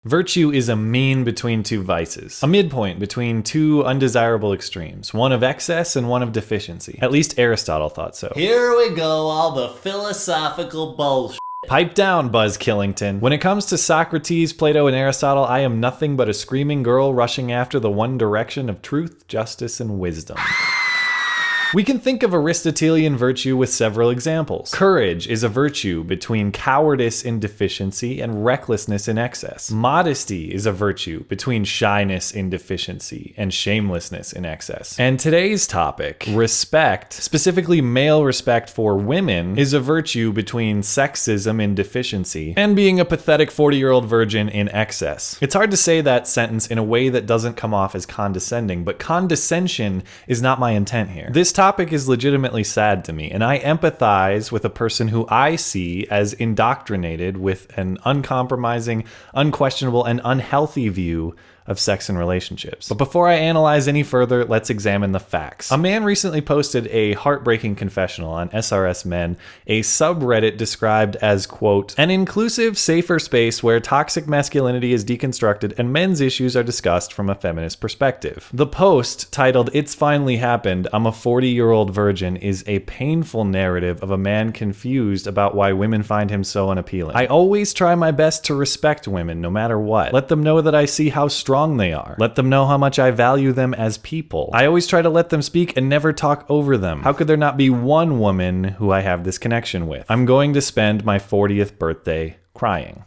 Virtue is a mean between two vices, a midpoint between two undesirable extremes, one of excess and one of deficiency. At least Aristotle thought so. Here we go, all the philosophical bullshit. Pipe down, Buzz Killington. When it comes to Socrates, Plato, and Aristotle, I am nothing but a screaming girl rushing after the one direction of truth, justice, and wisdom. We can think of Aristotelian virtue with several examples. Courage is a virtue between cowardice in deficiency and recklessness in excess. Modesty is a virtue between shyness in deficiency and shamelessness in excess. And today's topic, respect, specifically male respect for women, is a virtue between sexism in deficiency and being a pathetic 40-year-old virgin in excess. It's hard to say that sentence in a way that doesn't come off as condescending, but condescension is not my intent here. This topic is legitimately sad to me, and I empathize with a person who I see as indoctrinated with an uncompromising, unquestionable, and unhealthy view of sex and relationships. But before I analyze any further, let's examine the facts. A man recently posted a heartbreaking confessional on SRS Men, a subreddit described as, quote, an inclusive, safer space where toxic masculinity is deconstructed and men's issues are discussed from a feminist perspective. The post, titled "It's Finally Happened, I'm a 40-year-old virgin," is a painful narrative of a man confused about why women find him so unappealing. I always try my best to respect women no matter what. Let them know that I see how strong they are. Let them know how much I value them as people. I always try to let them speak and never talk over them. How could there not be one woman who I have this connection with? I'm going to spend my 40th birthday crying.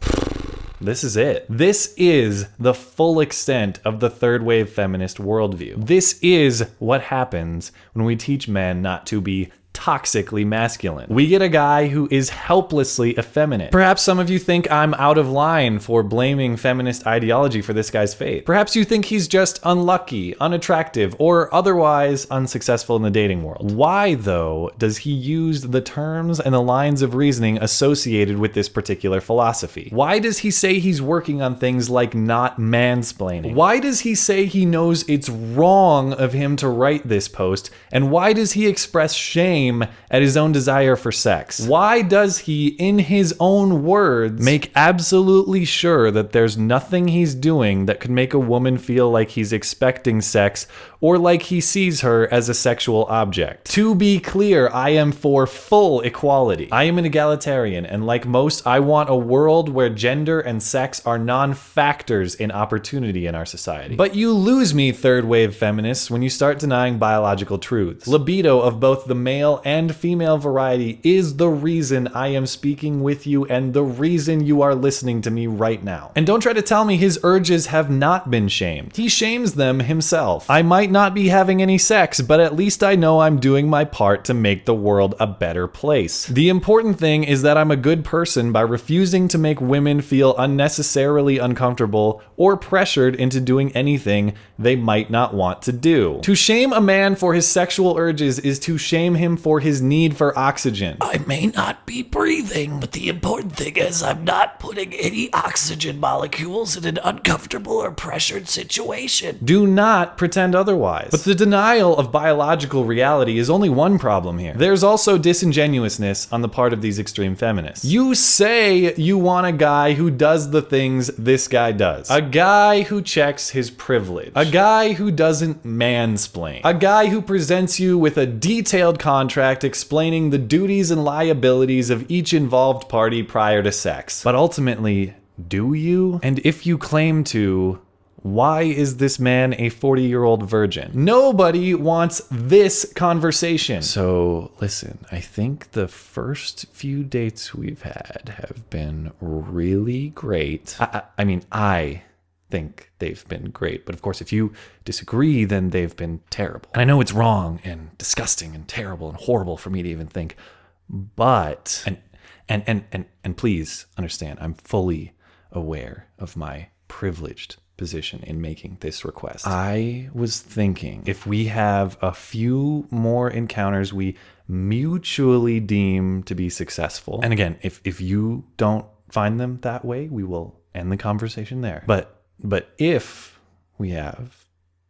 This is it. This is the full extent of the third wave feminist worldview. This is what happens when we teach men not to be toxically masculine. We get a guy who is helplessly effeminate. Perhaps some of you think I'm out of line for blaming feminist ideology for this guy's fate. Perhaps you think he's just unlucky, unattractive, or otherwise unsuccessful in the dating world. Why, though, does he use the terms and the lines of reasoning associated with this particular philosophy? Why does he say he's working on things like not mansplaining? Why does he say he knows it's wrong of him to write this post? And why does he express shame at his own desire for sex? Why does he, in his own words, make absolutely sure that there's nothing he's doing that could make a woman feel like he's expecting sex or like he sees her as a sexual object? To be clear, I am for full equality. I am an egalitarian, and like most, I want a world where gender and sex are non-factors in opportunity in our society. But you lose me, third wave feminists, when you start denying biological truths. Libido of both the male and female variety is the reason I am speaking with you and the reason you are listening to me right now. And don't try to tell me his urges have not been shamed. He shames them himself. I might not be having any sex, but at least I know I'm doing my part to make the world a better place. The important thing is that I'm a good person by refusing to make women feel unnecessarily uncomfortable or pressured into doing anything they might not want to do. To shame a man for his sexual urges is to shame him for his need for oxygen. I may not be breathing, but the important thing is I'm not putting any oxygen molecules in an uncomfortable or pressured situation. Do not pretend otherwise. But the denial of biological reality is only one problem here. There's also disingenuousness on the part of these extreme feminists. You say you want a guy who does the things this guy does. A guy who checks his privilege. A guy who doesn't mansplain. A guy who presents you with a detailed contract explaining the duties and liabilities of each involved party prior to sex. But ultimately, do you? And if you claim to, why is this man a 40-year-old virgin? Nobody wants this conversation. So listen, I think the first few dates we've had have been really great. I think they've been great. But of course, if you disagree, then they've been terrible. And I know it's wrong and disgusting and terrible and horrible for me to even think, but, and please understand, I'm fully aware of my privileged position in making this request. I was thinking if we have a few more encounters we mutually deem to be successful, and again, if you don't find them that way, we will end the conversation there. But if we have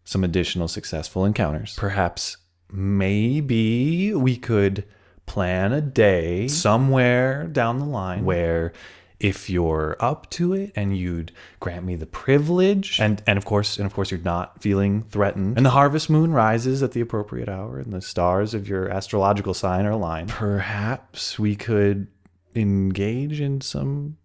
some additional successful encounters, perhaps maybe we could plan a day somewhere down the line where if you're up to it and you'd grant me the privilege, and of course you're not feeling threatened, and the harvest moon rises at the appropriate hour and the stars of your astrological sign are aligned, perhaps we could engage in some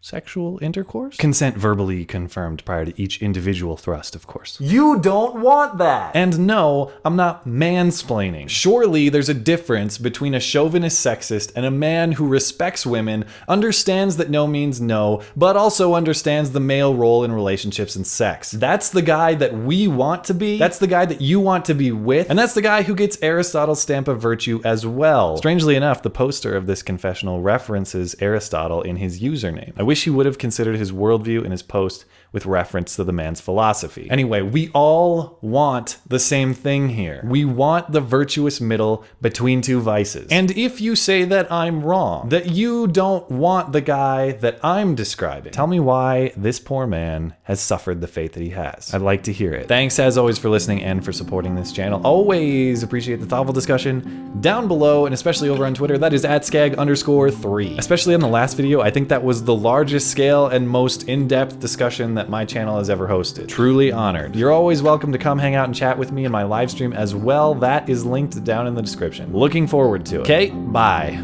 sexual intercourse? Consent verbally confirmed prior to each individual thrust, of course. You don't want that! And no, I'm not mansplaining. Surely there's a difference between a chauvinist sexist and a man who respects women, understands that no means no, but also understands the male role in relationships and sex. That's the guy that we want to be, that's the guy that you want to be with, and that's the guy who gets Aristotle's stamp of virtue as well. Strangely enough, the poster of this confessional references Aristotle in his username. I wish he would have considered his worldview in his post with reference to the man's philosophy. Anyway, we all want the same thing here. We want the virtuous middle between two vices. And if you say that I'm wrong, that you don't want the guy that I'm describing, tell me why this poor man has suffered the fate that he has. I'd like to hear it. Thanks as always for listening and for supporting this channel. Always appreciate the thoughtful discussion down below, and especially over on Twitter. That is @skag_3. Especially on the last video, I think that was the largest scale and most in-depth discussion that my channel has ever hosted. Truly honored. You're always welcome to come hang out and chat with me in my live stream as well. That is linked down in the description. Looking forward to it. Okay, bye.